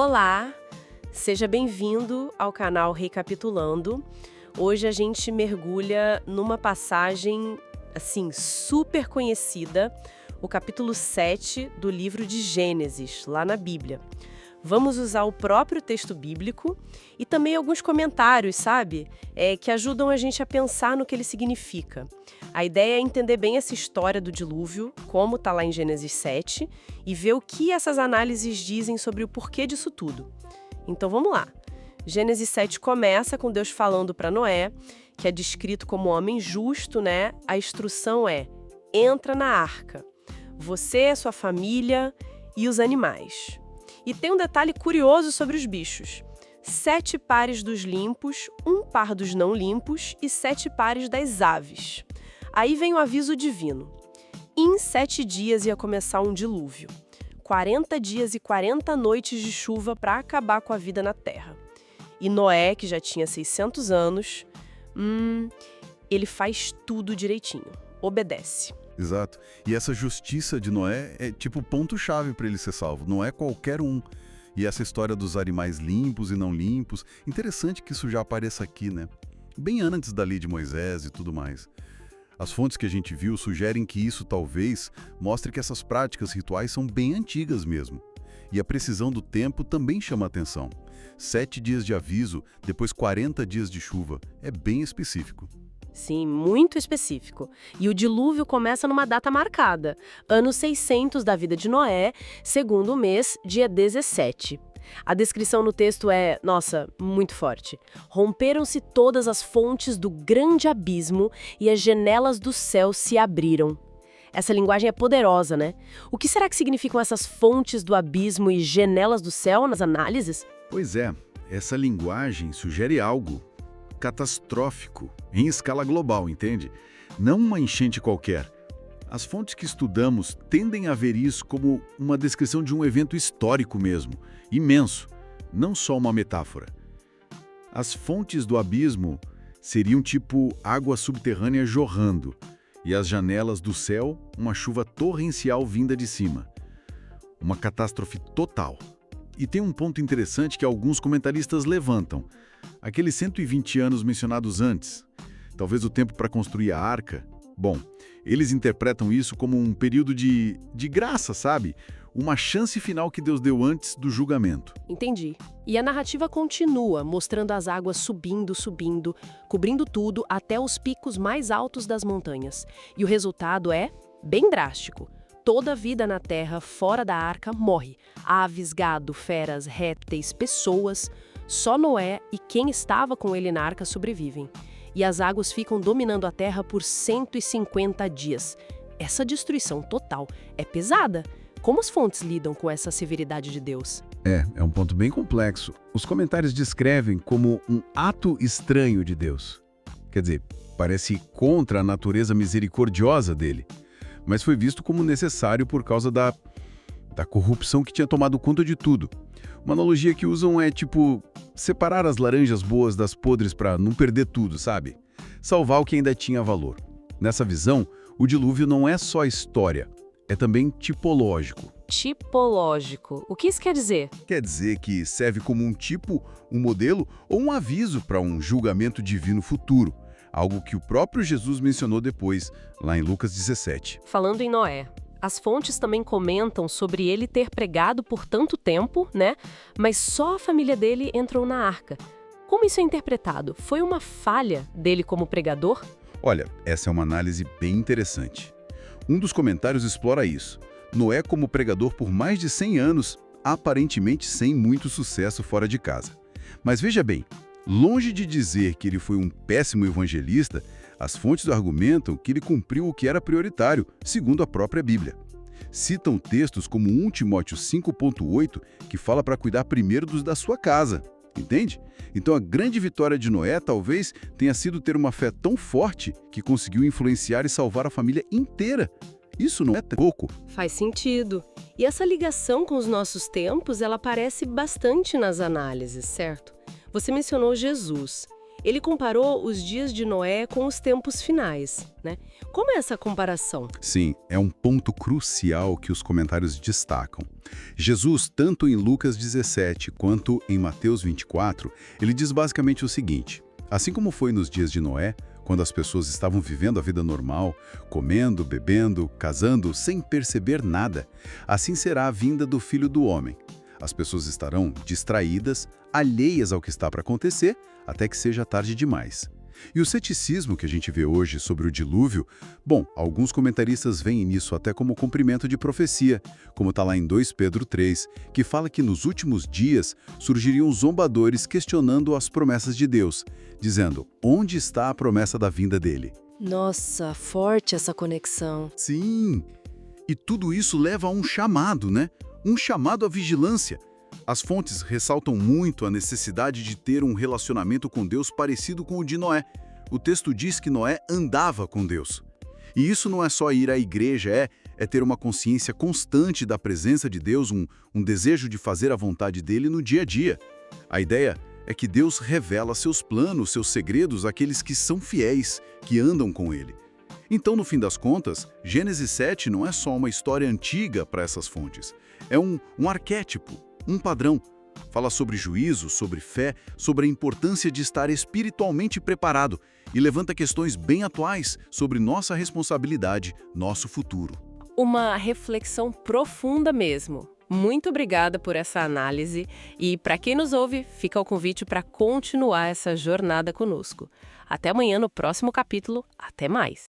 Olá, seja bem-vindo ao canal Recapitulando. Hoje a gente mergulha numa passagem, assim, super conhecida, o capítulo 7 do livro de Gênesis, lá na Bíblia. Vamos usar o próprio texto bíblico e também alguns comentários, sabe? Que ajudam a gente a pensar no que ele significa. A ideia é entender bem essa história do dilúvio, como está lá em Gênesis 7, e ver o que essas análises dizem sobre o porquê disso tudo. Então vamos lá. Gênesis 7 começa com Deus falando para Noé, que é descrito como homem justo, né? A instrução é: entra na arca. Você, sua família e os animais. E tem um detalhe curioso sobre os bichos. 7 pares dos limpos, 1 par dos não limpos e 7 pares das aves. Aí vem o aviso divino. Em 7 dias ia começar um dilúvio. 40 dias e 40 noites de chuva para acabar com a vida na terra. E Noé, que já tinha 600 anos, ele faz tudo direitinho. Obedece. Exato. E essa justiça de Noé é tipo o ponto-chave para ele ser salvo. Não é qualquer um. E essa história dos animais limpos e não limpos, interessante que isso já apareça aqui, né? Bem antes da lei de Moisés e tudo mais. As fontes que a gente viu sugerem que isso talvez mostre que essas práticas rituais são bem antigas mesmo. E a precisão do tempo também chama a atenção. 7 dias de aviso, depois 40 dias de chuva. É bem específico. Sim, muito específico. E o dilúvio começa numa data marcada, ano 600 da vida de Noé, segundo mês, dia 17. A descrição no texto é, nossa, muito forte. Romperam-se todas as fontes do grande abismo e as janelas do céu se abriram. Essa linguagem é poderosa, né? O que será que significam essas fontes do abismo e janelas do céu nas análises? Pois é, essa linguagem sugere algo catastrófico, em escala global, entende? Não uma enchente qualquer. As fontes que estudamos tendem a ver isso como uma descrição de um evento histórico mesmo, imenso, não só uma metáfora. As fontes do abismo seriam tipo água subterrânea jorrando, e as janelas do céu, uma chuva torrencial vinda de cima. Uma catástrofe total. E tem um ponto interessante que alguns comentaristas levantam. Aqueles 120 anos mencionados antes, talvez o tempo para construir a arca. Bom, eles interpretam isso como um período de graça, sabe? Uma chance final que Deus deu antes do julgamento. Entendi. E a narrativa continua, mostrando as águas subindo, cobrindo tudo até os picos mais altos das montanhas. E o resultado é bem drástico. Toda a vida na terra, fora da arca, morre. Aves, gado, feras, répteis, pessoas. Só Noé e quem estava com ele na arca sobrevivem. E as águas ficam dominando a terra por 150 dias. Essa destruição total é pesada. Como as fontes lidam com essa severidade de Deus? É um ponto bem complexo. Os comentários descrevem como um ato estranho de Deus. Quer dizer, parece contra a natureza misericordiosa dele. Mas foi visto como necessário por causa da corrupção que tinha tomado conta de tudo. Uma analogia que usam é tipo separar as laranjas boas das podres para não perder tudo, sabe? Salvar o que ainda tinha valor. Nessa visão, o dilúvio não é só história, é também tipológico. Tipológico. O que isso quer dizer? Quer dizer que serve como um tipo, um modelo ou um aviso para um julgamento divino futuro. Algo que o próprio Jesus mencionou depois, lá em Lucas 17. Falando em Noé, as fontes também comentam sobre ele ter pregado por tanto tempo, né? Mas só a família dele entrou na arca. Como isso é interpretado? Foi uma falha dele como pregador? Olha, essa é uma análise bem interessante. Um dos comentários explora isso. Noé como pregador por mais de 100 anos, aparentemente sem muito sucesso fora de casa. Mas veja bem, longe de dizer que ele foi um péssimo evangelista, as fontes argumentam que ele cumpriu o que era prioritário, segundo a própria Bíblia. Citam textos como 1 Timóteo 5,8, que fala para cuidar primeiro dos da sua casa. Entende? Então a grande vitória de Noé talvez tenha sido ter uma fé tão forte que conseguiu influenciar e salvar a família inteira. Isso não é pouco. Faz sentido. E essa ligação com os nossos tempos, ela aparece bastante nas análises, certo? Você mencionou Jesus. Ele comparou os dias de Noé com os tempos finais, né? Como é essa comparação? Sim, é um ponto crucial que os comentários destacam. Jesus, tanto em Lucas 17 quanto em Mateus 24, ele diz basicamente o seguinte: assim como foi nos dias de Noé, quando as pessoas estavam vivendo a vida normal, comendo, bebendo, casando, sem perceber nada, assim será a vinda do Filho do Homem. As pessoas estarão distraídas, alheias ao que está para acontecer, até que seja tarde demais. E o ceticismo que a gente vê hoje sobre o dilúvio, bom, alguns comentaristas veem nisso até como cumprimento de profecia, como está lá em 2 Pedro 3, que fala que nos últimos dias surgiriam zombadores questionando as promessas de Deus, dizendo: onde está a promessa da vinda dele? Nossa, forte essa conexão. Sim, e tudo isso leva a um chamado, né? Um chamado à vigilância. As fontes ressaltam muito a necessidade de ter um relacionamento com Deus parecido com o de Noé. O texto diz que Noé andava com Deus. E isso não é só ir à igreja, é ter uma consciência constante da presença de Deus, um desejo de fazer a vontade dele no dia a dia. A ideia é que Deus revela seus planos, seus segredos àqueles que são fiéis, que andam com ele. Então, no fim das contas, Gênesis 7 não é só uma história antiga para essas fontes. É um arquétipo, um padrão. Fala sobre juízo, sobre fé, sobre a importância de estar espiritualmente preparado e levanta questões bem atuais sobre nossa responsabilidade, nosso futuro. Uma reflexão profunda mesmo. Muito obrigada por essa análise e, para quem nos ouve, fica o convite para continuar essa jornada conosco. Até amanhã no próximo capítulo. Até mais!